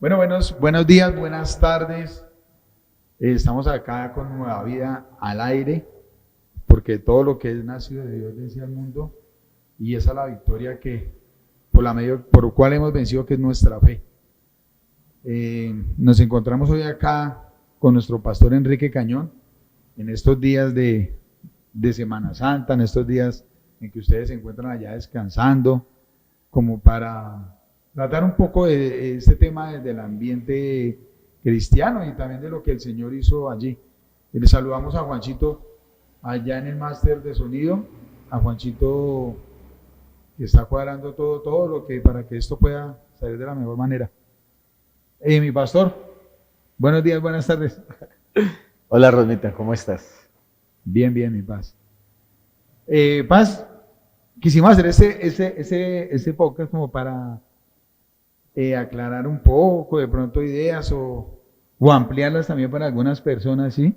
Bueno, buenos días, buenas tardes. Estamos acá con Nueva Vida al aire, porque todo lo que es nacido de Dios vence al mundo, y esa es la victoria que por cual hemos vencido, que es nuestra fe. Nos encontramos hoy acá con nuestro pastor Enrique Cañón, en estos días de Semana Santa, en estos días en que ustedes se encuentran allá descansando, como para tratar un poco de este tema del ambiente cristiano y también de lo que el Señor hizo allí. Y le saludamos a Juanchito allá en el máster de sonido, a Juanchito que está cuadrando todo lo que para que esto pueda salir de la mejor manera. Mi pastor, buenos días, buenas tardes. Hola Rosmita, ¿cómo estás? Bien, mi Paz. Paz, quisimos hacer ese podcast como para aclarar un poco, de pronto ideas o ampliarlas también para algunas personas, ¿sí?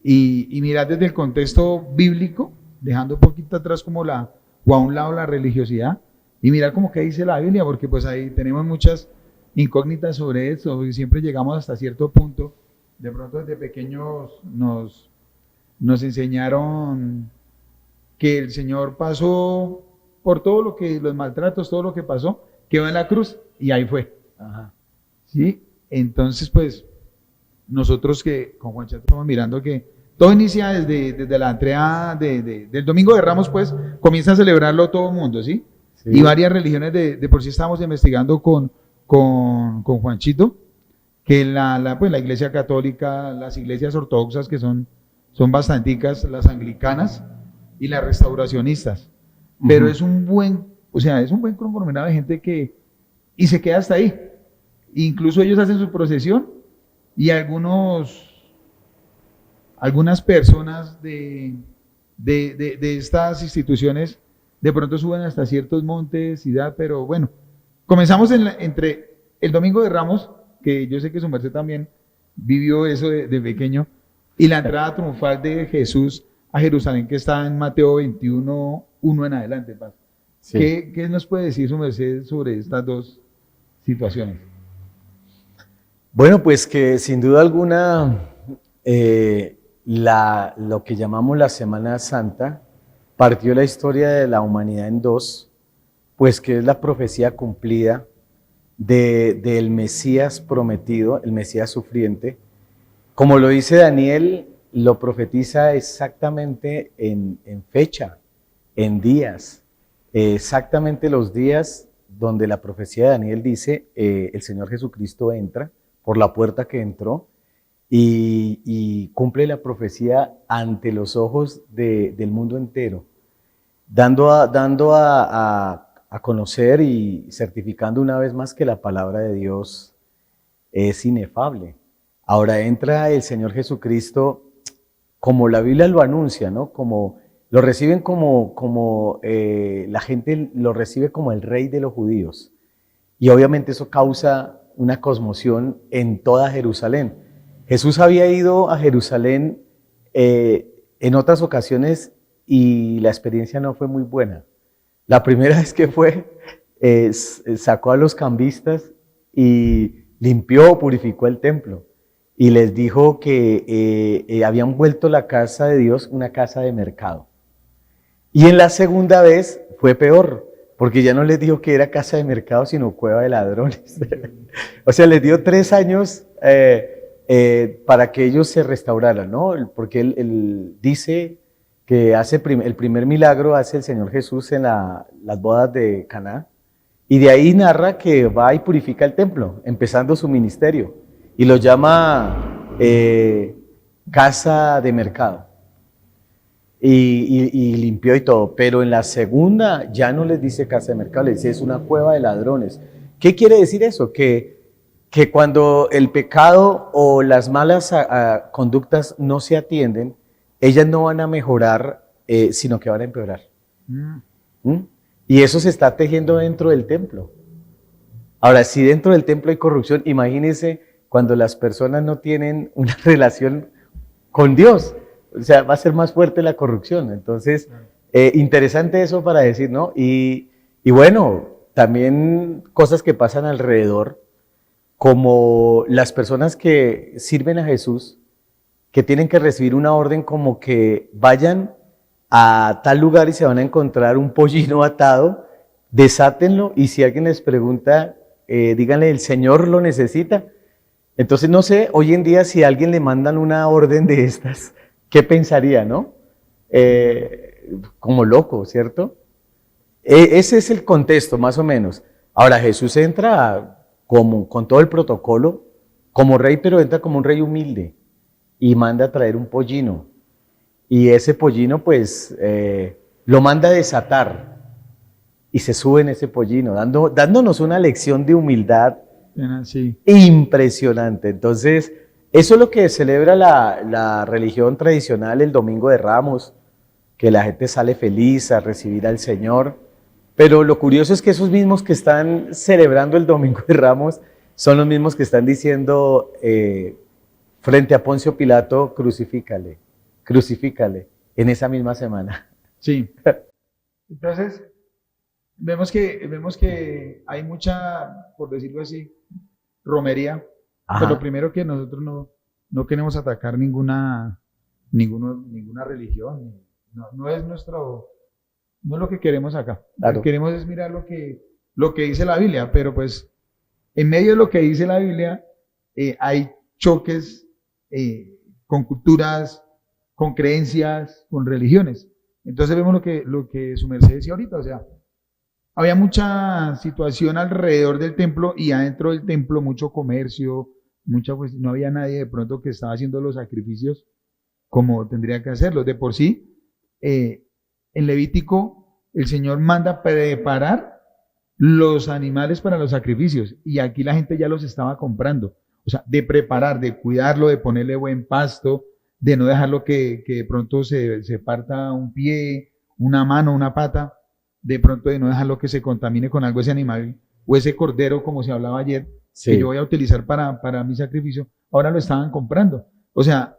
Y mirar desde el contexto bíblico, dejando un poquito atrás o a un lado la religiosidad, y mirar como que dice la Biblia, porque pues ahí tenemos muchas incógnitas sobre esto, y siempre llegamos hasta cierto punto. De pronto desde pequeños nos enseñaron que el Señor pasó por los maltratos, todo lo que pasó, quedó en la cruz y ahí fue. Ajá. ¿Sí? Entonces, pues, nosotros que con Juancho estamos mirando que todo inicia desde la entrega del Domingo de Ramos, pues, comienza a celebrarlo todo el mundo, ¿sí? Sí. Y varias religiones de por sí estamos investigando con Juanchito, que pues, la Iglesia Católica, las iglesias ortodoxas, que son bastanticas, las anglicanas y las restauracionistas. Pero es un buen conglomerado de gente y se queda hasta ahí. Incluso ellos hacen su procesión y algunas personas de estas instituciones de pronto suben hasta ciertos montes y pero bueno, comenzamos entre el Domingo de Ramos, que yo sé que su merced también vivió eso de pequeño, y la entrada triunfal de Jesús a Jerusalén, que está en Mateo 21, 1 en adelante, Paz. Sí. ¿Qué nos puede decir su merced sobre estas dos situaciones? Bueno, pues que sin duda alguna lo que llamamos la Semana Santa partió la historia de la humanidad en dos, pues que es la profecía cumplida del Mesías prometido, el Mesías sufriente. Como lo dice Daniel, lo profetiza exactamente en fecha, en días, exactamente los días donde la profecía de Daniel dice, el Señor Jesucristo entra por la puerta que entró y cumple la profecía ante los ojos del mundo entero, dando a conocer y certificando una vez más que la palabra de Dios es inefable. Ahora entra el Señor Jesucristo como la Biblia lo anuncia, ¿no? Como lo reciben la gente lo recibe como el rey de los judíos. Y obviamente eso causa una conmoción en toda Jerusalén. Jesús había ido a Jerusalén en otras ocasiones y la experiencia no fue muy buena. La primera vez que fue, sacó a los cambistas y limpió, purificó el templo. Y les dijo que habían vuelto la casa de Dios una casa de mercado. Y en la segunda vez fue peor, porque ya no les dijo que era casa de mercado, sino cueva de ladrones. O sea, les dio 3 años para que ellos se restauraran, ¿no? Porque él dice que el primer milagro hace el Señor Jesús en las bodas de Caná, y de ahí narra que va y purifica el templo, empezando su ministerio, y lo llama casa de mercado. Y limpió y todo, pero en la segunda ya no les dice casa de mercado, les dice es una cueva de ladrones. ¿Qué quiere decir eso? Que cuando el pecado o las malas conductas no se atienden, ellas no van a mejorar, sino que van a empeorar. ¿Mm? Y eso se está tejiendo dentro del templo. Ahora, si dentro del templo hay corrupción, imagínense cuando las personas no tienen una relación con Dios. O sea, va a ser más fuerte la corrupción. Entonces, interesante eso para decir, ¿no? Y bueno, también cosas que pasan alrededor como las personas que sirven a Jesús, que tienen que recibir una orden como que vayan a tal lugar y se van a encontrar un pollino atado, desátenlo y si alguien les pregunta, díganle, el Señor lo necesita. Entonces no sé, hoy en día si a alguien le mandan una orden de estas, ¿qué pensaría, no? Como loco, ¿cierto? Ese es el contexto, más o menos. Ahora Jesús entra como, con todo el protocolo, como rey, pero entra como un rey humilde y manda a traer un pollino. Y ese pollino, pues, lo manda a desatar y se sube en ese pollino, dándonos una lección de humildad Sí. impresionante. Entonces, eso es lo que celebra la religión tradicional el Domingo de Ramos, que la gente sale feliz a recibir al Señor. Pero lo curioso es que esos mismos que están celebrando el Domingo de Ramos son los mismos que están diciendo frente a Poncio Pilato, crucifícale, crucifícale, en esa misma semana. Sí. Entonces, vemos que hay mucha, por decirlo así, romería. Pues lo Ajá, primero que nosotros no queremos atacar ninguna religión. No es no es lo que queremos acá. Lo que claro. queremos es mirar lo que dice la Biblia, pero pues en medio de lo que dice la Biblia hay choques con culturas, con creencias, con religiones. Entonces vemos lo que su merced decía ahorita, o sea, había mucha situación alrededor del templo y adentro del templo mucho comercio, pues, no había nadie de pronto que estaba haciendo los sacrificios como tendría que hacerlos. De por sí, en Levítico el Señor manda preparar los animales para los sacrificios y aquí la gente ya los estaba comprando. O sea, de preparar, de cuidarlo, de ponerle buen pasto, de no dejarlo que de pronto se parta un pie, una mano, una pata, de pronto de no dejarlo que se contamine con algo ese animal o ese cordero, como se hablaba ayer, que yo Sí, voy a utilizar para mi sacrificio, ahora lo estaban comprando. O sea,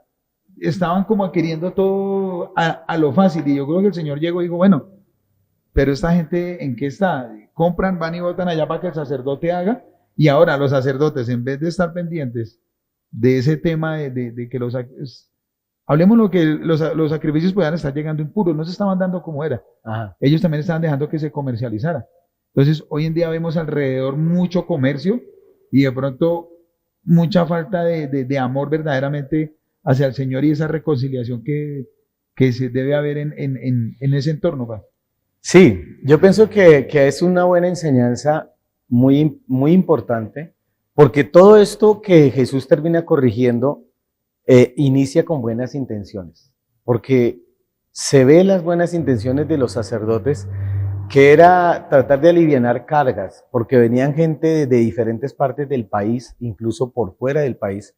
estaban como queriendo todo a lo fácil y yo creo que el Señor llegó y dijo, bueno, pero esta gente, ¿en qué está? Compran, van y votan allá para que el sacerdote haga. Y ahora los sacerdotes, en vez de estar pendientes de ese tema de que hablemos lo que los sacrificios puedan estar llegando impuros, no se estaban dando como era. ajá. Ellos también estaban dejando que se comercializara. Entonces, hoy en día vemos alrededor mucho comercio y de pronto mucha falta de amor verdaderamente hacia el Señor y esa reconciliación que se debe haber en ese entorno. ¿Va? Sí, yo pienso que es una buena enseñanza muy, muy importante, porque todo esto que Jesús termina corrigiendo inicia con buenas intenciones, porque se ve las buenas intenciones de los sacerdotes, que era tratar de alivianar cargas, porque venían gente de diferentes partes del país, incluso por fuera del país,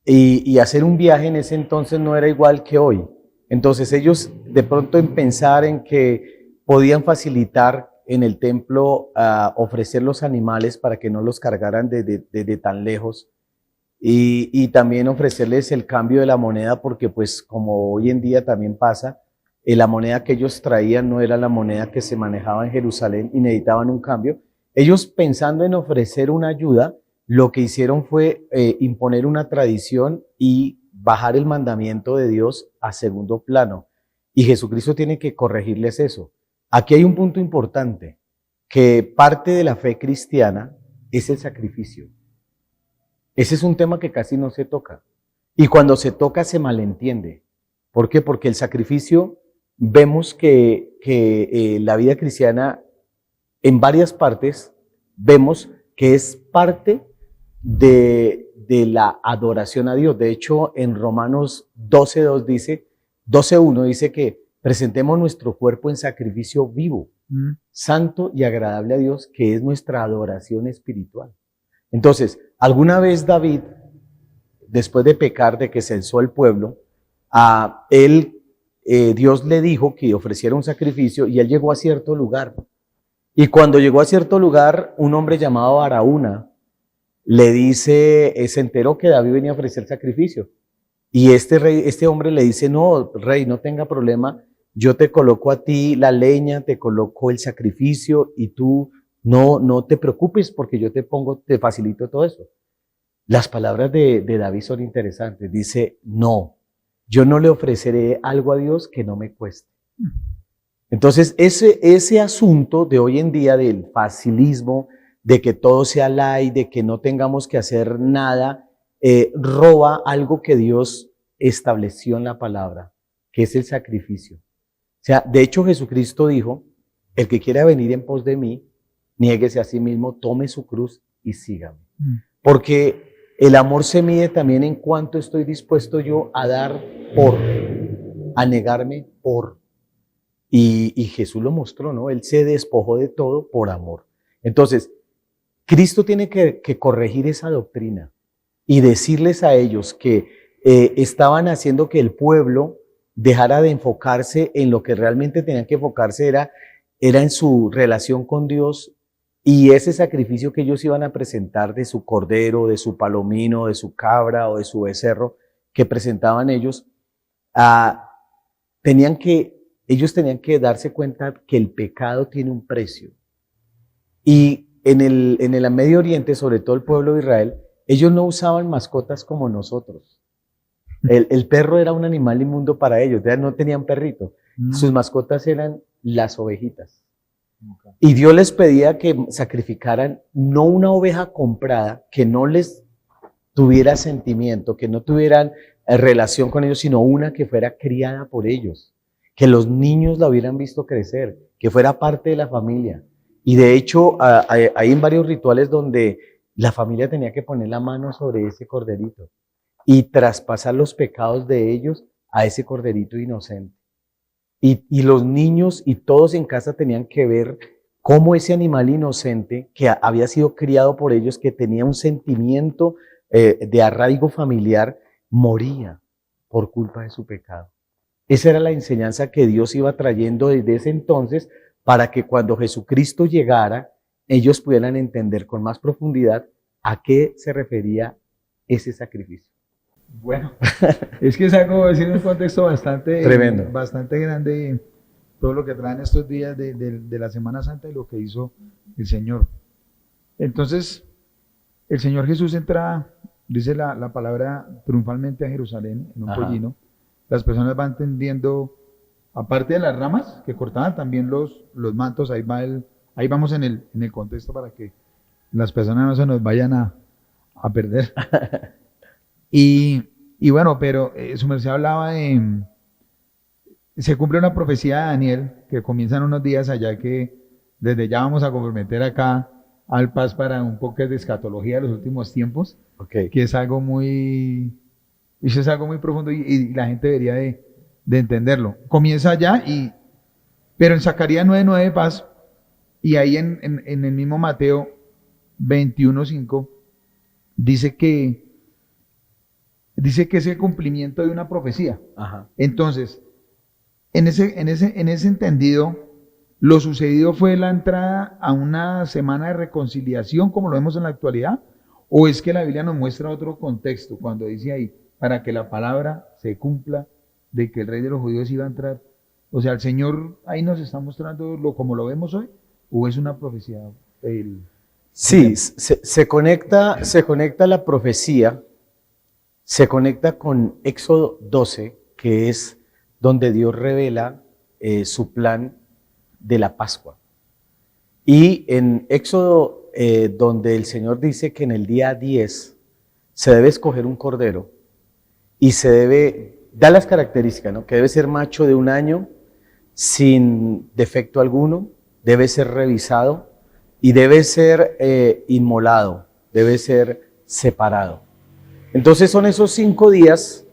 y hacer un viaje en ese entonces no era igual que hoy. Entonces ellos de pronto en pensar en que podían facilitar en el templo ofrecer los animales para que no los cargaran desde tan lejos y también ofrecerles el cambio de la moneda porque pues como hoy en día también pasa, la moneda que ellos traían no era la moneda que se manejaba en Jerusalén y necesitaban un cambio. Ellos pensando en ofrecer una ayuda, lo que hicieron fue imponer una tradición y bajar el mandamiento de Dios a segundo plano. Y Jesucristo tiene que corregirles eso. Aquí hay un punto importante, que parte de la fe cristiana es el sacrificio. Ese es un tema que casi no se toca. Y cuando se toca se malentiende. ¿Por qué? Porque el sacrificio, vemos que la vida cristiana en varias partes, vemos que es parte de la adoración a Dios. De hecho, en Romanos 12:2 dice, 12:1 dice que presentemos nuestro cuerpo en sacrificio vivo, Mm. santo y agradable a Dios, que es nuestra adoración espiritual. Entonces, alguna vez David, después de pecar, de que censó el pueblo, a él, Dios le dijo que ofreciera un sacrificio y él llegó a cierto lugar. Y cuando llegó a cierto lugar, un hombre llamado Araúna le dice, se enteró que David venía a ofrecer sacrificio. Y este hombre le dice, no, rey, no tenga problema, yo te coloco a ti la leña, te coloco el sacrificio y tú no te preocupes porque yo te facilito todo eso. Las palabras de David son interesantes. Dice, no, yo no le ofreceré algo a Dios que no me cueste. Entonces, ese asunto de hoy en día del facilismo, de que todo sea light, de que no tengamos que hacer nada, roba algo que Dios estableció en la palabra, que es el sacrificio. O sea, de hecho Jesucristo dijo, el que quiera venir en pos de mí, niéguese a sí mismo, tome su cruz y sígame. Porque el amor se mide también en cuánto estoy dispuesto yo a dar por, a negarme por. Y Jesús lo mostró, ¿no? Él se despojó de todo por amor. Entonces, Cristo tiene que corregir esa doctrina y decirles a ellos que estaban haciendo que el pueblo dejara de enfocarse en lo que realmente tenían que enfocarse, era en su relación con Dios, y ese sacrificio que ellos iban a presentar de su cordero, de su palomino, de su cabra o de su becerro que presentaban ellos, ellos tenían que darse cuenta que el pecado tiene un precio. Y en el Medio Oriente, sobre todo el pueblo de Israel, ellos no usaban mascotas como nosotros. El perro era un animal inmundo para ellos, no tenían perrito. Sus mascotas eran las ovejitas. Y Dios les pedía que sacrificaran no una oveja comprada, que no les tuviera sentimiento, que no tuvieran relación con ellos, sino una que fuera criada por ellos, que los niños la hubieran visto crecer, que fuera parte de la familia. Y de hecho, hay varios rituales donde la familia tenía que poner la mano sobre ese corderito y traspasar los pecados de ellos a ese corderito inocente. Y los niños y todos en casa tenían que ver cómo ese animal inocente que había sido criado por ellos, que tenía un sentimiento de arraigo familiar, moría por culpa de su pecado. Esa era la enseñanza que Dios iba trayendo desde ese entonces, para que cuando Jesucristo llegara, ellos pudieran entender con más profundidad a qué se refería ese sacrificio. Bueno, es que es algo, es un contexto bastante, tremendo, bastante grande, todo lo que traen estos días de la Semana Santa y lo que hizo el Señor. Entonces, el Señor Jesús entra, dice la palabra, triunfalmente a Jerusalén en un pollino. Las personas van tendiendo, aparte de las ramas que cortaban, también los mantos. Ahí vamos en el contexto para que las personas no se nos vayan a perder. Y bueno, pero su merced hablaba se cumple una profecía de Daniel que comienza en unos días allá, que desde ya vamos a comprometer acá al Paz para un poco de escatología de los últimos tiempos, que es algo muy profundo y la gente debería de entenderlo. Comienza allá, pero en Zacarías 9:9, Paz, y ahí en el mismo Mateo 21:5, dice que es el cumplimiento de una profecía. Entonces, en ese entendido, lo sucedido fue la entrada a una semana de reconciliación, como lo vemos en la actualidad, o es que la Biblia nos muestra otro contexto cuando dice ahí, para que la palabra se cumpla de que el rey de los judíos iba a entrar. O sea, el Señor ahí nos está mostrando como lo vemos hoy, o es una profecía. Sí, se conecta la profecía, se conecta con Éxodo 12, que es donde Dios revela su plan de la Pascua. Y en Éxodo, donde el Señor dice que en el día 10 se debe escoger un cordero y da las características, ¿no? Que debe ser macho de 1 año, sin defecto alguno, debe ser revisado y debe ser inmolado, debe ser separado. Entonces son esos 5 días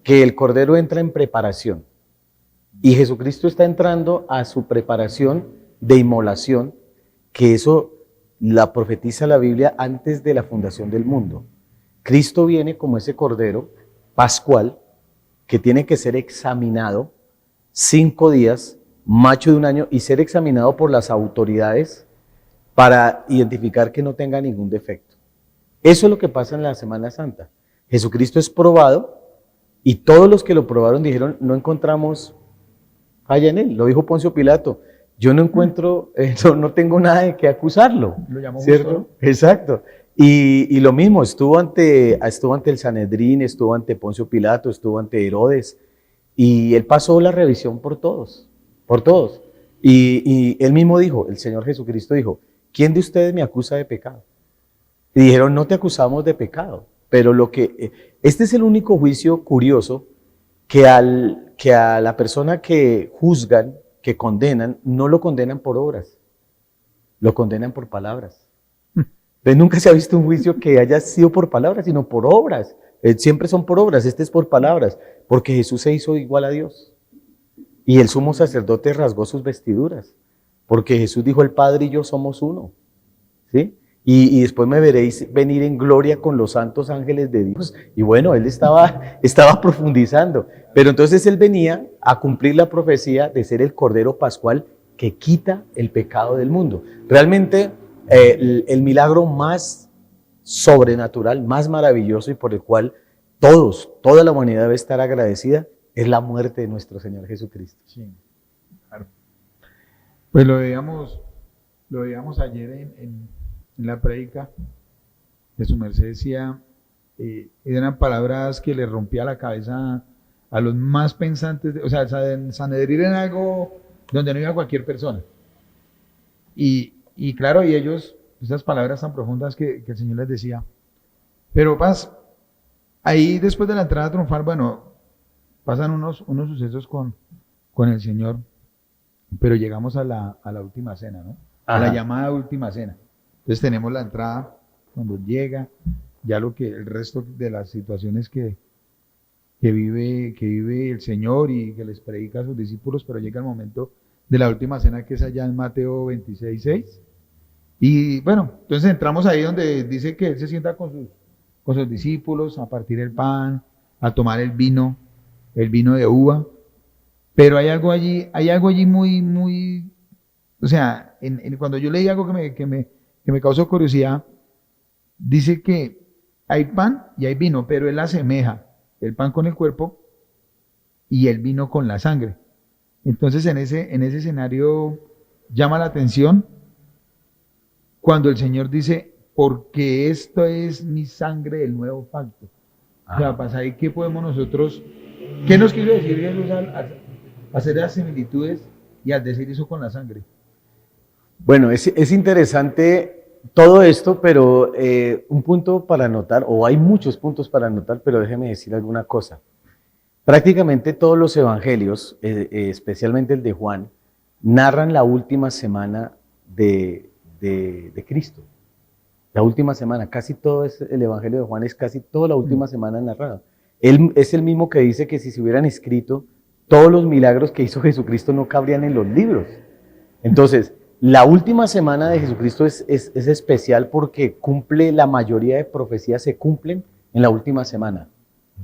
que el Cordero entra en preparación. Y Jesucristo está entrando a su preparación de inmolación, que eso la profetiza la Biblia antes de la fundación del mundo. Cristo viene como ese Cordero pascual que tiene que ser examinado 5 días, macho de 1 año, y ser examinado por las autoridades para identificar que no tenga ningún defecto. Eso es lo que pasa en la Semana Santa. Jesucristo es probado y todos los que lo probaron dijeron, no encontramos falla en él. Lo dijo Poncio Pilato, yo no encuentro, no tengo nada de qué acusarlo, Lo llamó ¿cierto? justo, Exacto. Y lo mismo, estuvo ante el Sanedrín, estuvo ante Poncio Pilato, estuvo ante Herodes, y él pasó la revisión por todos, por todos. Y él mismo dijo, el Señor Jesucristo dijo, ¿quién de ustedes me acusa de pecado? Y dijeron, no te acusamos de pecado, pero este es el único juicio curioso que a la persona que juzgan, que condenan, no lo condenan por obras, lo condenan por palabras. Entonces nunca se ha visto un juicio que haya sido por palabras, sino por obras. Siempre son por obras, este es por palabras, porque Jesús se hizo igual a Dios. Y el sumo sacerdote rasgó sus vestiduras, porque Jesús dijo, el Padre y yo somos uno. ¿Sí? Y después me veréis venir en gloria con los santos ángeles de Dios. Y bueno, él estaba profundizando. Pero entonces él venía a cumplir la profecía de ser el Cordero Pascual que quita el pecado del mundo. Realmente el milagro más sobrenatural, más maravilloso y por el cual toda la humanidad debe estar agradecida, es la muerte de nuestro Señor Jesucristo. sí, claro. Pues lo veíamos ayer en la prédica, de su merced decía, eran palabras que le rompía la cabeza a los más pensantes, o sea, el Sanedrín era algo donde no iba cualquier persona. Y claro, y ellos, esas palabras tan profundas que el Señor les decía. Pero ahí después de la entrada triunfal, bueno, pasan unos sucesos con el Señor, pero llegamos a la última cena, ¿no? A la Ajá. llamada última cena. Entonces tenemos la entrada, cuando llega, ya el resto de las situaciones que vive el Señor y que les predica a sus discípulos, pero llega el momento de la última cena que es allá en Mateo 26:6. Y bueno, entonces entramos ahí donde dice que Él se sienta con sus discípulos a partir el pan, a tomar el vino de uva. Pero hay algo allí muy, muy, o sea, cuando yo leí algo que me causó curiosidad, dice que hay pan y hay vino, pero Él asemeja el pan con el cuerpo y el vino con la sangre. Entonces en ese escenario llama la atención cuando el Señor dice, porque esto es mi sangre del nuevo pacto. O sea, pasa ahí que podemos nosotros, ¿qué nos quiere decir Jesús al hacer las similitudes y al decir eso con la sangre? Bueno, es interesante todo esto, pero un punto para anotar, o hay muchos puntos para anotar, pero déjeme decir alguna cosa. Prácticamente todos los evangelios, especialmente el de Juan, narran la última semana de Cristo. La última semana, casi todo el evangelio de Juan es casi toda la última semana narrada. Él es el mismo que dice que si se hubieran escrito todos los milagros que hizo Jesucristo no cabrían en los libros. Entonces, la última semana de Jesucristo es especial porque cumple la mayoría de profecías, se cumplen en la última semana.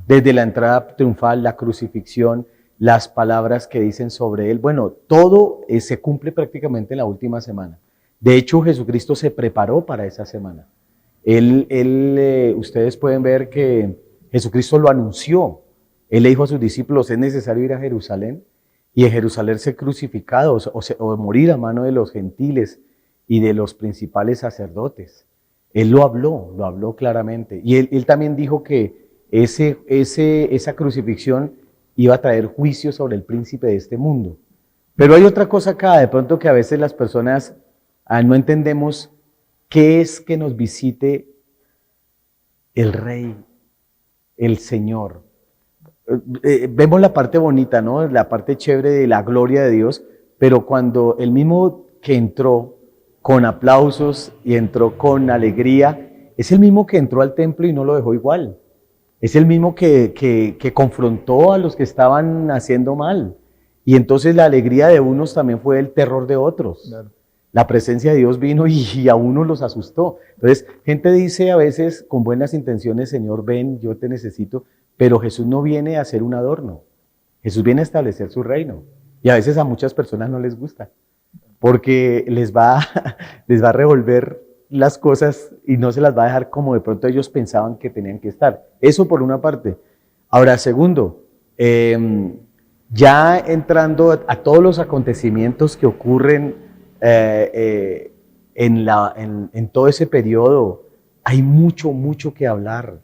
Desde la entrada triunfal, la crucifixión, las palabras que dicen sobre él, bueno, todo se cumple prácticamente en la última semana. De hecho, Jesucristo se preparó para esa semana. Ustedes pueden ver que Jesucristo lo anunció. Él le dijo a sus discípulos, es necesario ir a Jerusalén y en Jerusalén ser crucificados o morir a mano de los gentiles y de los principales sacerdotes. Él lo habló claramente. Y él también dijo que esa crucifixión iba a traer juicio sobre el príncipe de este mundo. Pero hay otra cosa acá, de pronto que a veces las personas no entendemos qué es que nos visite el Rey, el Señor. Vemos la parte bonita, ¿no? La parte chévere de la gloria de Dios, pero cuando el mismo que entró con aplausos y entró con alegría, es el mismo que entró al templo y no lo dejó igual. Es el mismo que confrontó a los que estaban haciendo mal. Y entonces la alegría de unos también fue el terror de otros. Claro. La presencia de Dios vino y a unos los asustó. Entonces, gente dice a veces con buenas intenciones, Señor, ven, yo te necesito, pero Jesús no viene a hacer un adorno. Jesús viene a establecer su reino. Y a veces a muchas personas no les gusta, porque les va a revolver las cosas y no se las va a dejar como de pronto ellos pensaban que tenían que estar. Eso por una parte. Ahora, segundo, ya entrando a todos los acontecimientos que ocurren en todo ese periodo, hay mucho que hablar.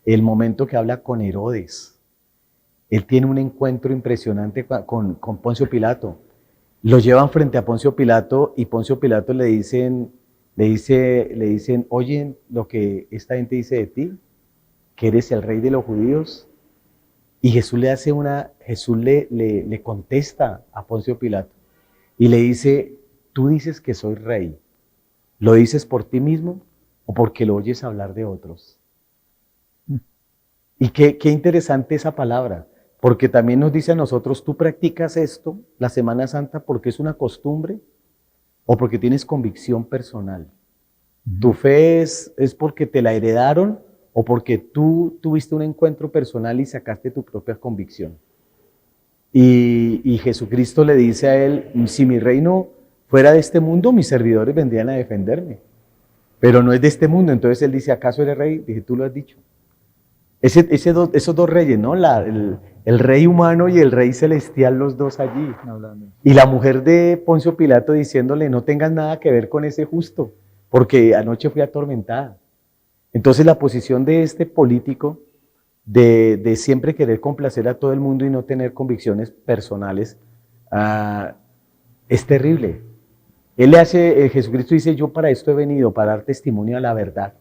El momento que habla con Herodes, él tiene un encuentro impresionante con Poncio Pilato. Lo llevan frente a Poncio Pilato y Poncio Pilato le dicen, oye, lo que esta gente dice de ti, que eres el rey de los judíos. Y Jesús le contesta a Poncio Pilato y le dice, tú dices que soy rey, ¿lo dices por ti mismo o porque lo oyes hablar de otros? Y qué interesante esa palabra, porque también nos dice a nosotros, ¿tú practicas esto, la Semana Santa, porque es una costumbre o porque tienes convicción personal? ¿Tu fe es porque te la heredaron o porque tú tuviste un encuentro personal y sacaste tu propia convicción? Y Jesucristo le dice a él, si mi reino fuera de este mundo, mis servidores vendrían a defenderme, pero no es de este mundo. Entonces él dice, ¿acaso eres rey? Dije, tú lo has dicho. Esos dos reyes, ¿no? El rey humano y el rey celestial, los dos allí. Y la mujer de Poncio Pilato diciéndole, no tengas nada que ver con ese justo, porque anoche fui atormentada. Entonces la posición de este político de siempre querer complacer a todo el mundo y no tener convicciones personales es terrible. Jesucristo dice, yo para esto he venido, para dar testimonio a la verdad.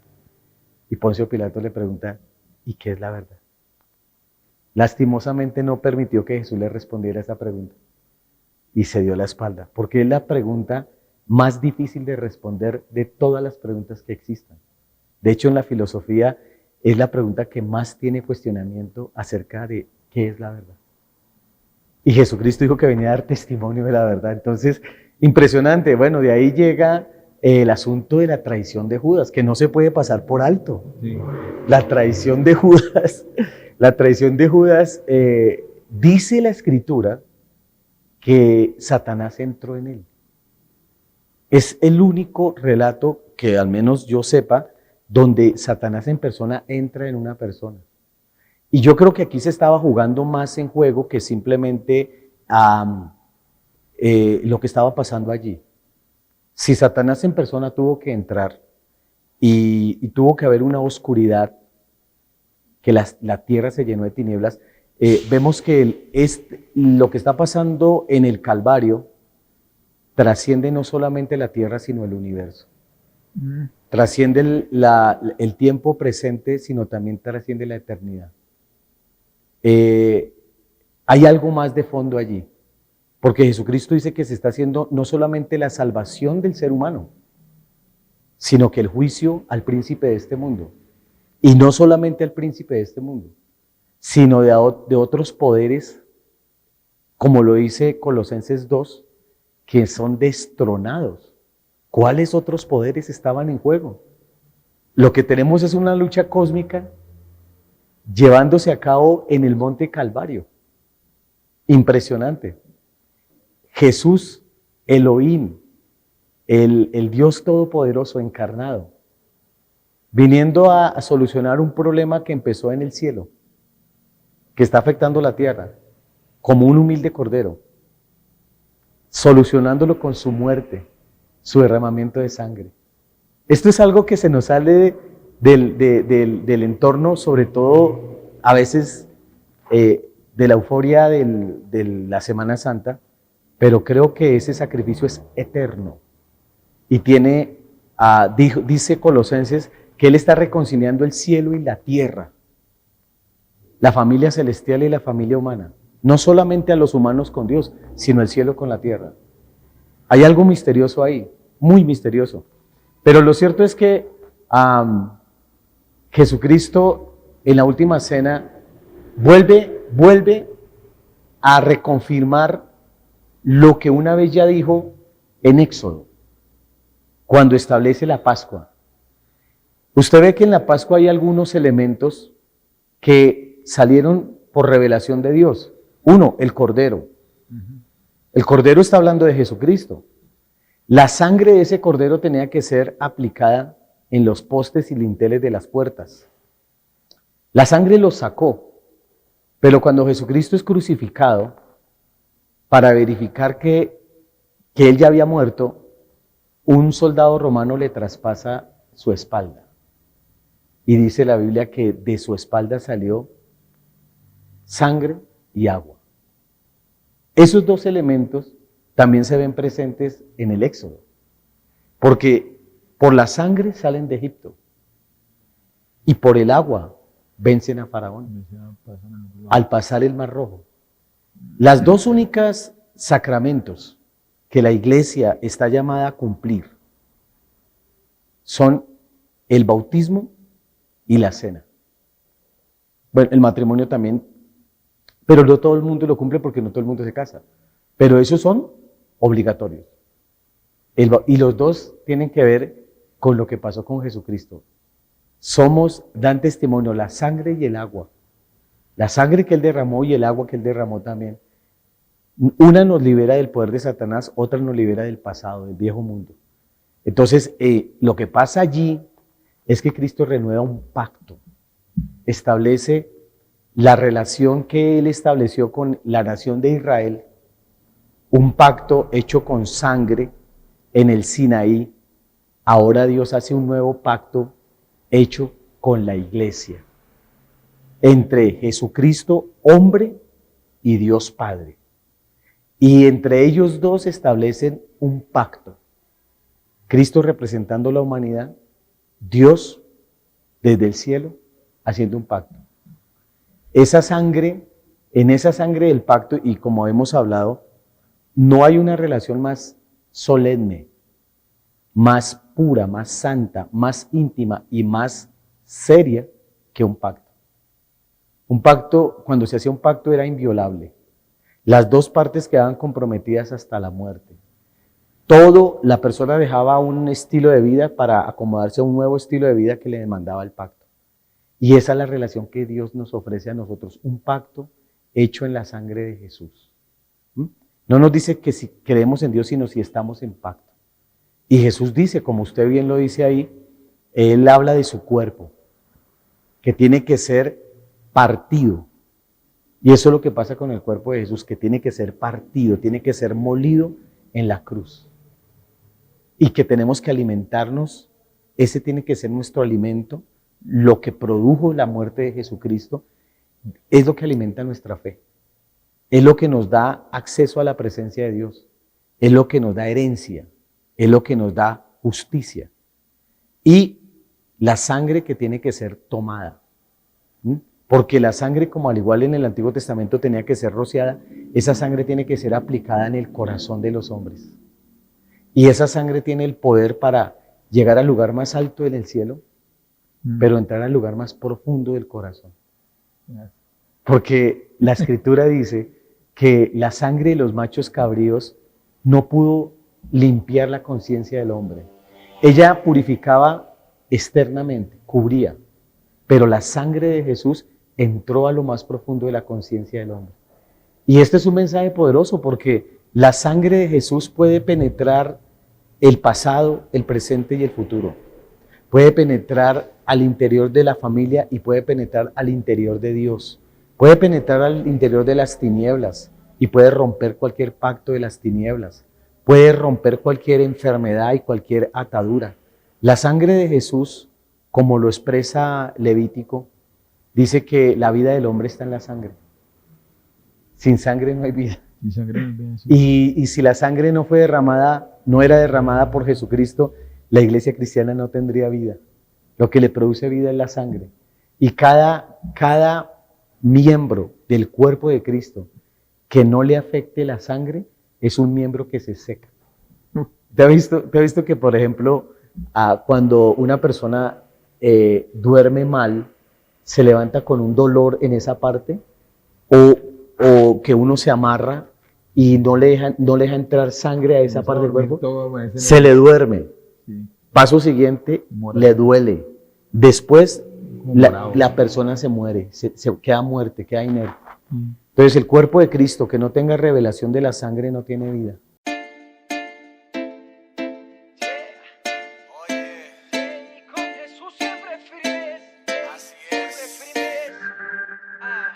Y Poncio Pilato le pregunta, ¿y qué es la verdad? Lastimosamente no permitió que Jesús le respondiera esa pregunta y se dio la espalda, porque es la pregunta más difícil de responder de todas las preguntas que existan. De hecho, en la filosofía es la pregunta que más tiene cuestionamiento acerca de qué es la verdad. Y Jesucristo dijo que venía a dar testimonio de la verdad. Entonces, impresionante. Bueno, de ahí llega el asunto de la traición de Judas, que no se puede pasar por alto. Sí. La traición de Judas, dice la Escritura que Satanás entró en él. Es el único relato que al menos yo sepa donde Satanás en persona entra en una persona. Y yo creo que aquí se estaba jugando más en juego que simplemente lo que estaba pasando allí. Si Satanás en persona tuvo que entrar y tuvo que haber una oscuridad, que la tierra se llenó de tinieblas, vemos que lo que está pasando en el Calvario trasciende no solamente la tierra, sino el universo. Trasciende el tiempo presente, sino también trasciende la eternidad. Hay algo más de fondo allí, porque Jesucristo dice que se está haciendo no solamente la salvación del ser humano, sino que el juicio al príncipe de este mundo. Y no solamente al príncipe de este mundo, sino de otros poderes, como lo dice Colosenses 2, que son destronados. ¿Cuáles otros poderes estaban en juego? Lo que tenemos es una lucha cósmica llevándose a cabo en el monte Calvario. Impresionante. Jesús, Elohim, el Dios Todopoderoso encarnado, viniendo a solucionar un problema que empezó en el cielo, que está afectando la tierra, como un humilde cordero, solucionándolo con su muerte, su derramamiento de sangre. Esto es algo que se nos sale del entorno, sobre todo a veces de la euforia de la Semana Santa, pero creo que ese sacrificio es eterno y dice Colosenses que Él está reconciliando el cielo y la tierra, la familia celestial y la familia humana, no solamente a los humanos con Dios, sino el cielo con la tierra. Hay algo misterioso ahí, muy misterioso, pero lo cierto es que Jesucristo en la última cena vuelve a reconfirmar lo que una vez ya dijo en Éxodo, cuando establece la Pascua. Usted ve que en la Pascua hay algunos elementos que salieron por revelación de Dios. Uno, el Cordero. El Cordero está hablando de Jesucristo. La sangre de ese Cordero tenía que ser aplicada en los postes y linteles de las puertas. La sangre los sacó, pero cuando Jesucristo es crucificado, para verificar que él ya había muerto, un soldado romano le traspasa su espalda. Y dice la Biblia que de su espalda salió sangre y agua. Esos dos elementos también se ven presentes en el Éxodo, porque por la sangre salen de Egipto y por el agua vencen a Faraón al pasar el Mar Rojo. Las dos únicas sacramentos que la iglesia está llamada a cumplir son el bautismo y la cena. Bueno, el matrimonio también, pero no todo el mundo lo cumple porque no todo el mundo se casa. Pero esos son obligatorios. Y los dos tienen que ver con lo que pasó con Jesucristo. Dan testimonio la sangre y el agua. La sangre que Él derramó y el agua que Él derramó también. Una nos libera del poder de Satanás, otra nos libera del pasado, del viejo mundo. Entonces, lo que pasa allí es que Cristo renueva un pacto, establece la relación que Él estableció con la nación de Israel, un pacto hecho con sangre en el Sinaí. Ahora Dios hace un nuevo pacto hecho con la iglesia, entre Jesucristo, hombre, y Dios Padre. Y entre ellos dos establecen un pacto. Cristo representando la humanidad, Dios desde el cielo haciendo un pacto. Esa sangre, en esa sangre del pacto, y como hemos hablado, no hay una relación más solemne, más pura, más santa, más íntima y más seria que un pacto. Un pacto, cuando se hacía un pacto, era inviolable. Las dos partes quedaban comprometidas hasta la muerte. La persona dejaba un estilo de vida para acomodarse a un nuevo estilo de vida que le demandaba el pacto. Y esa es la relación que Dios nos ofrece a nosotros, un pacto hecho en la sangre de Jesús. No nos dice que si creemos en Dios, sino si estamos en pacto. Y Jesús dice, como usted bien lo dice ahí, Él habla de su cuerpo, que tiene que ser partido. Y eso es lo que pasa con el cuerpo de Jesús, que tiene que ser partido, tiene que ser molido en la cruz. Y que tenemos que alimentarnos, ese tiene que ser nuestro alimento, lo que produjo la muerte de Jesucristo, es lo que alimenta nuestra fe. Es lo que nos da acceso a la presencia de Dios, es lo que nos da herencia, es lo que nos da justicia. Y la sangre que tiene que ser tomada. Porque la sangre, como al igual en el Antiguo Testamento tenía que ser rociada, esa sangre tiene que ser aplicada en el corazón de los hombres. Y esa sangre tiene el poder para llegar al lugar más alto en el cielo, pero entrar al lugar más profundo del corazón. Porque la Escritura dice que la sangre de los machos cabríos no pudo limpiar la conciencia del hombre. Ella purificaba externamente, cubría, pero la sangre de Jesús entró a lo más profundo de la conciencia del hombre. Y este es un mensaje poderoso porque la sangre de Jesús puede penetrar el pasado, el presente y el futuro. Puede penetrar al interior de la familia y puede penetrar al interior de Dios. Puede penetrar al interior de las tinieblas y puede romper cualquier pacto de las tinieblas. Puede romper cualquier enfermedad y cualquier atadura. La sangre de Jesús, como lo expresa Levítico, dice que la vida del hombre está en la sangre. Sin sangre no hay vida. Sin sangre no hay vida, sí. Y si la sangre no fue derramada, no era derramada por Jesucristo, la iglesia cristiana no tendría vida. Lo que le produce vida es la sangre. Y cada miembro del cuerpo de Cristo que no le afecte la sangre es un miembro que se seca. ¿Te has visto que, por ejemplo, cuando una persona duerme mal, se levanta con un dolor en esa parte? O que uno se amarra y no le deja entrar sangre a esa parte del cuerpo, se le duerme. Sí. Paso siguiente, le duele. Después, la persona se muere, se queda muerte, queda inerte. Entonces, el cuerpo de Cristo que no tenga revelación de la sangre no tiene vida.